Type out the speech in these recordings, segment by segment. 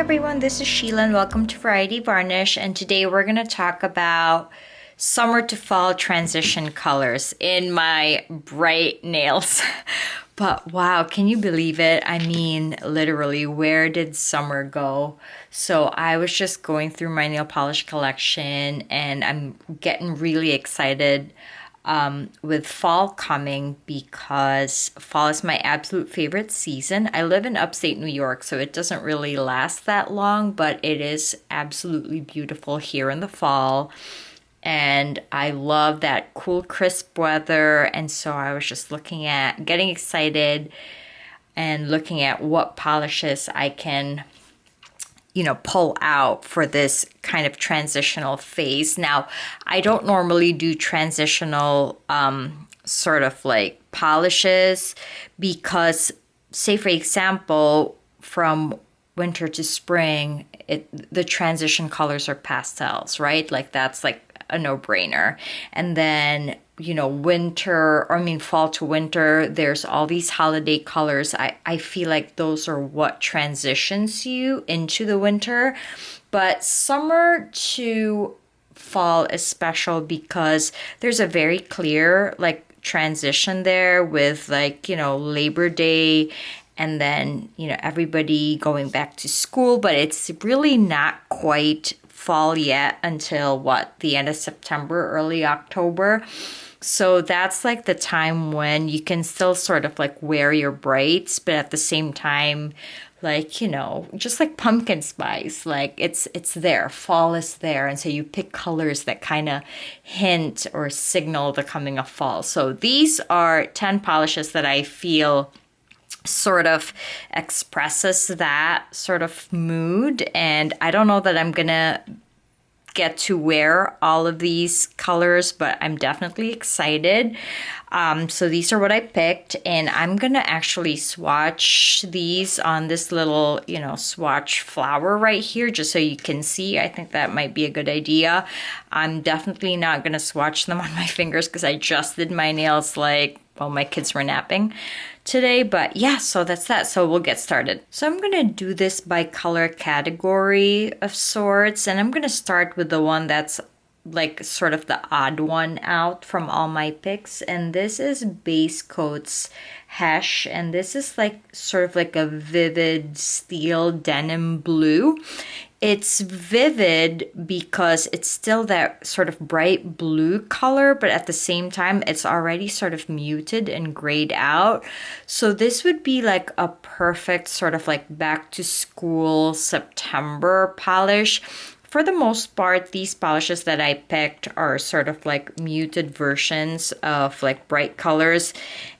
everyone, this is Sheila and welcome to Variety Varnish, and today we're going to talk about summer to fall transition colors in my bright nails. But wow, can you believe it? I mean, literally, where did summer go? So I was just going through my nail polish collection and I'm getting really excited with fall coming because fall is my absolute favorite season. I live in upstate New York, so it doesn't really last that long, but it is absolutely beautiful here in the fall. And I love that cool, crisp weather. And so I was just getting excited and looking at what polishes I can pull out for this kind of transitional phase. Now, I don't normally do transitional sort of like polishes because, say for example, from winter to spring, the transition colors are pastels, right? Like that's like a no-brainer. And then fall to winter, there's all these holiday colors. I feel like those are what transitions you into the winter. But summer to fall is special because there's a very clear like transition there with Labor Day and then everybody going back to school, but it's really not quite fall yet until the end of September, early October. So that's like the time when you can still sort of like wear your braids, but at the same time, just like pumpkin spice, like it's there, fall is there. And so you pick colors that kind of hint or signal the coming of fall. So these are 10 polishes that I feel sort of expresses that sort of mood. And I don't know that I'm gonna get to wear all of these colors, but I'm definitely excited. So these are what I picked, and I'm gonna actually swatch these on this little swatch flower right here just so you can see. I think that might be a good idea. I'm definitely not gonna swatch them on my fingers because I just did my nails my kids were napping today. But yeah, so that's that. So we'll get started. So I'm gonna do this by color category of sorts, and I'm gonna start with the one that's like sort of the odd one out from all my picks, and this is Base Coat's Hesh, and this is like sort of like a vivid steel denim blue. It's vivid because it's still that sort of bright blue color, but at the same time, it's already sort of muted and grayed out. So this would be like a perfect sort of like back to school September polish. For the most part, these polishes that I picked are sort of like muted versions of like bright colors.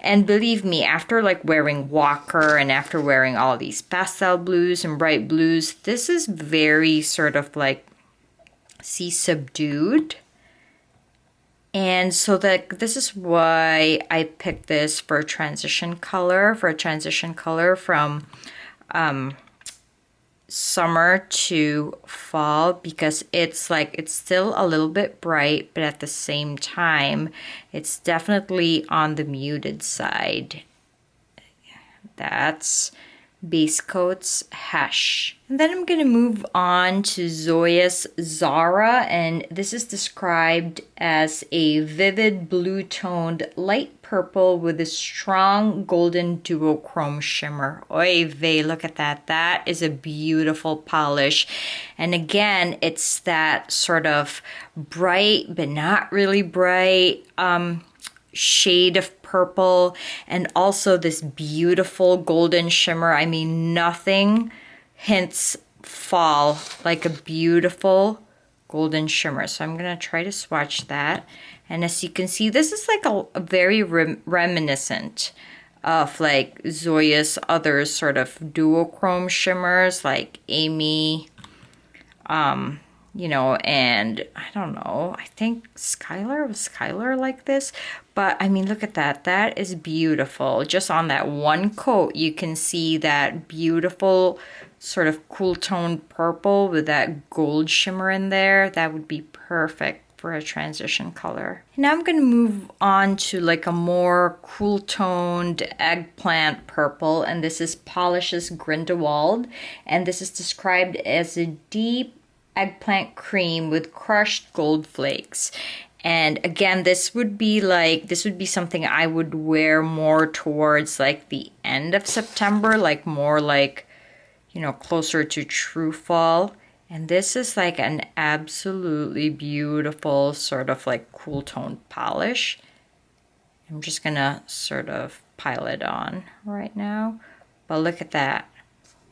And believe me, after like wearing Walker and after wearing all these pastel blues and bright blues, this is very sort of like subdued. And so this is why I picked this for a transition color from summer to fall, because it's still a little bit bright, but at the same time it's definitely on the muted side. That's Base Coat's Hesh. And then I'm going to move on to Zoya Zara, and this is described as a vivid blue-toned light purple with a strong golden duochrome shimmer. Oy vey, look at that. That is a beautiful polish. And again, it's that sort of bright, but not really bright, shade of purple, and also this beautiful golden shimmer. I mean, nothing hints fall like a beautiful golden shimmer. So I'm gonna try to swatch that, and as you can see, this is like a very reminiscent of like Zoya's other sort of duochrome shimmers like Amy, and I don't know, I think Skylar like this. But I mean, look at that. That is beautiful. Just on that one coat, you can see that beautiful sort of cool toned purple with that gold shimmer in there. That would be perfect for a transition color. Now I'm going to move on to like a more cool toned eggplant purple, and this is Pahlish's Grindelwald, and this is described as a deep eggplant cream with crushed gold flakes. And again, this would be something I would wear more towards like the end of September, like more like, you know, closer to true fall. And this is like an absolutely beautiful sort of like cool toned polish. I'm just gonna sort of pile it on right now. But look at that.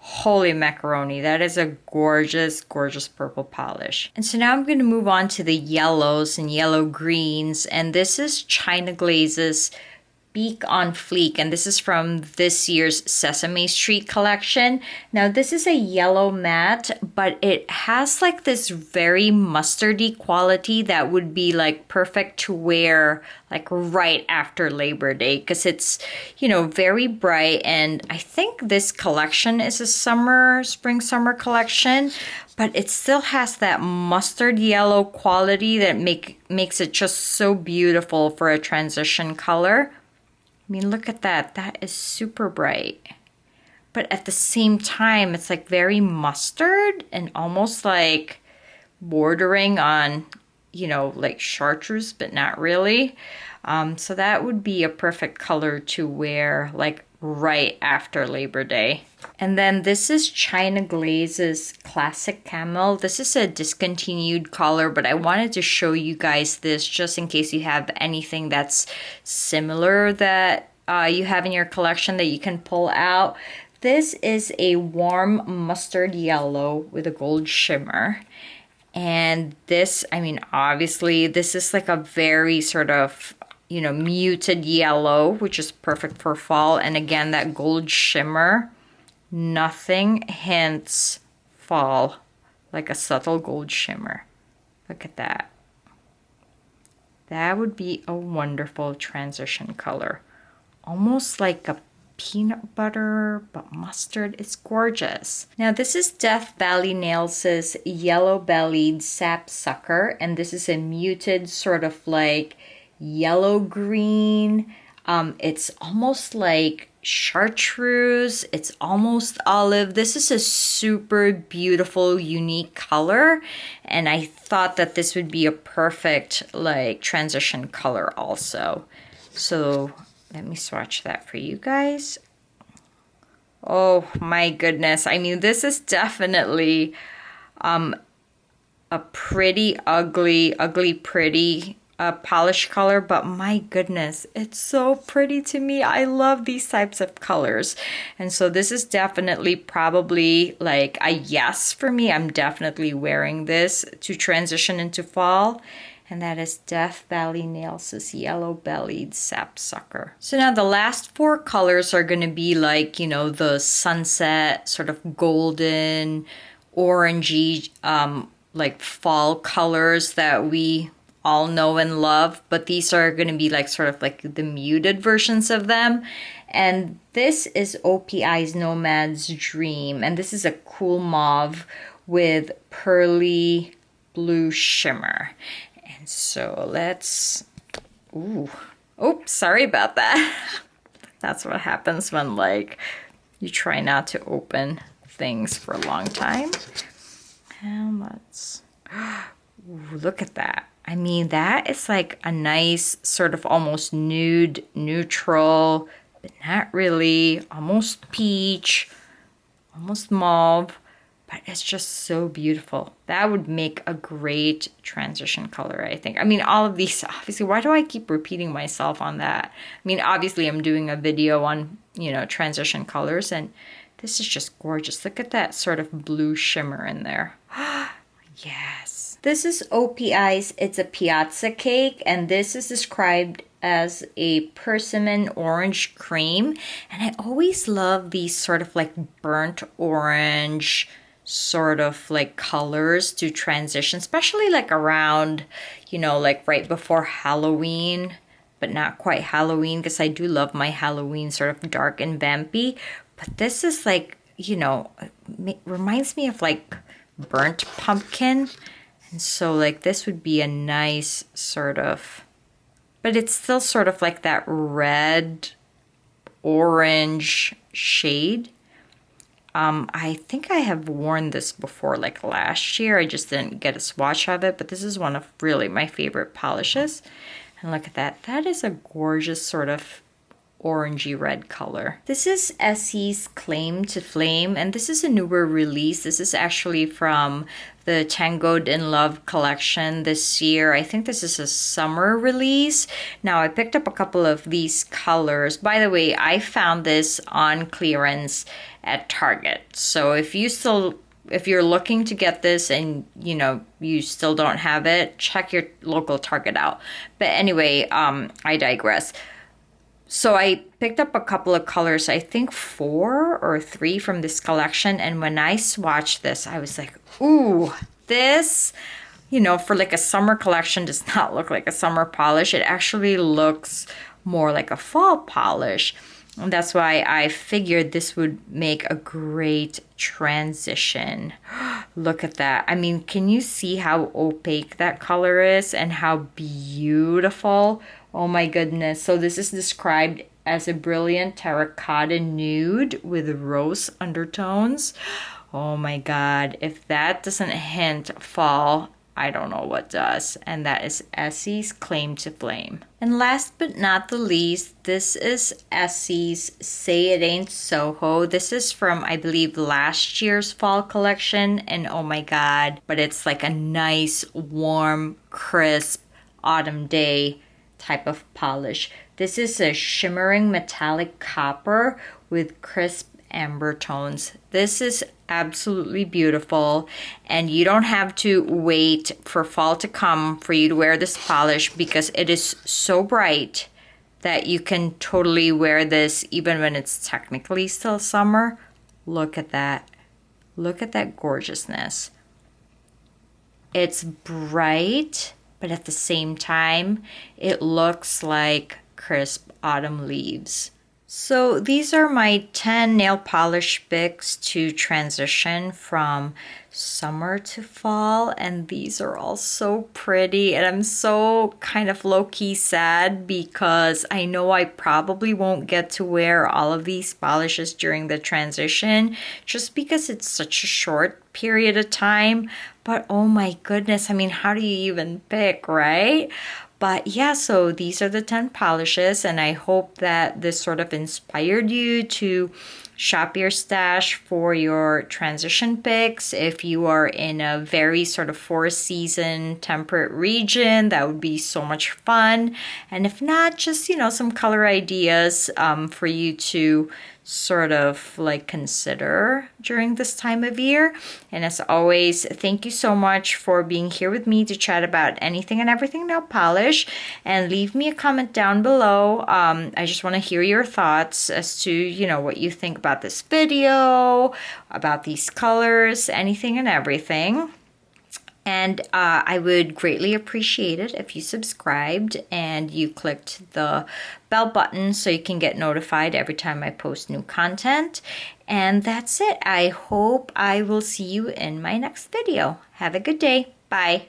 Holy macaroni, that is a gorgeous, gorgeous purple polish. And so now I'm going to move on to the yellows and yellow greens. And this is China Glaze's Beak on Fleek, and this is from this year's Sesame Street collection. Now this is a yellow matte, but it has like this very mustardy quality that would be like perfect to wear like right after Labor Day, because it's, you know, very bright. And I think this collection is a spring summer collection, but it still has that mustard yellow quality that makes it just so beautiful for a transition color. I mean, look at that. That is super bright. But at the same time, it's like very mustard and almost like bordering on, you know, like chartreuse, but not really. So that would be a perfect color to wear like right after Labor Day. And then this is China Glaze's Classic Camel. This is a discontinued color, but I wanted to show you guys this just in case you have anything that's similar that you have in your collection that you can pull out. This is a warm mustard yellow with a gold shimmer. And this, I mean, obviously, this is like a very sort of, you know, muted yellow, which is perfect for fall. And again, that gold shimmer, nothing hints fall like a subtle gold shimmer. Look at that. That would be a wonderful transition color. Almost like a peanut butter, but mustard. It's gorgeous. Now this is Death Valley Nails' Yellow-bellied Sapsucker, and this is a muted sort of like yellow green. It's almost like chartreuse. It's almost olive. This is a super beautiful, unique color, and I thought that this would be a perfect like transition color also. So let me swatch that for you guys. Oh my goodness. I mean, this is definitely a pretty ugly pretty polish color, but my goodness, it's so pretty to me. I love these types of colors. And so this is definitely probably like a yes for me. I'm definitely wearing this to transition into fall. And that is Death Valley Nails' Yellow-bellied Sapsucker. So now the last four colors are going to be like, you know, the sunset, sort of golden, orangey, like fall colors that we all know and love. But these are going to be like sort of like the muted versions of them. And this is Opie's Nomad's Dream. And this is a cool mauve with pearly blue shimmer. So let's, oops, sorry about that. That's what happens when like you try not to open things for a long time. And let's, look at that. I mean, that is like a nice sort of almost nude, neutral, but not really, almost peach, almost mauve. But it's just so beautiful. That would make a great transition color, I think. I mean, all of these, obviously, why do I keep repeating myself on that? I mean, obviously, I'm doing a video on, you know, transition colors, and this is just gorgeous. Look at that sort of blue shimmer in there. Yes. This is Opie's It's a Piazza Cake, and this is described as a persimmon orange cream. And I always love these sort of like burnt orange sort of like colors to transition, especially like around, you know, like right before Halloween, but not quite Halloween, because I do love my Halloween sort of dark and vampy. But this is like, you know, reminds me of like burnt pumpkin. And so like this would be a nice sort of, but it's still sort of like that red orange shade. I think I have worn this before, like last year. I just didn't get a swatch of it, but this is one of really my favorite polishes. And look at that. That is a gorgeous sort of orangey red color. This is Essie's Claim to Flame, and this is a newer release. This is actually from the Tangoed in Love collection this year. I think this is a summer release. Now I picked up a couple of these colors. By the way, I found this on clearance at Target. So if you're looking to get this and you still don't have it, check your local Target out. But anyway, I digress. So I picked up a couple of colors, I think 4 or 3 from this collection. And when I swatched this, I was like, ooh, this, for like a summer collection does not look like a summer polish. It actually looks more like a fall polish. And that's why I figured this would make a great transition. Look at that. I mean, can you see how opaque that color is and how beautiful? Oh my goodness. So this is described as a brilliant terracotta nude with rose undertones. Oh my God. If that doesn't hint fall, I don't know what does. And that is Essie's Claim to Flame. And last but not the least, this is Essie's Say It Ain't Soho. This is from, I believe, last year's fall collection. And oh my God, but it's like a nice, warm, crisp autumn day type of polish. This is a shimmering metallic copper with crisp amber tones. This is absolutely beautiful, and you don't have to wait for fall to come for you to wear this polish because it is so bright that you can totally wear this even when it's technically still summer. Look at that. Look at that gorgeousness. It's bright, but at the same time, it looks like crisp autumn leaves. So these are my 10 nail polish picks to transition from summer to fall, and these are all so pretty, and I'm so kind of low-key sad because I know I probably won't get to wear all of these polishes during the transition just because it's such a short period of time. But oh my goodness, I mean, how do you even pick, right? But yeah, so these are the 10 polishes, and I hope that this sort of inspired you to shop your stash for your transition picks. If you are in a very sort of 4-season temperate region, that would be so much fun. And if not, just, some color ideas for you to sort of like consider during this time of year. And as always, thank you so much for being here with me to chat about anything and everything nail polish, and leave me a comment down below. I just want to hear your thoughts as to what you think about this video, about these colors, anything and everything. And I would greatly appreciate it if you subscribed and you clicked the bell button so you can get notified every time I post new content. And that's it. I hope I will see you in my next video. Have a good day. Bye.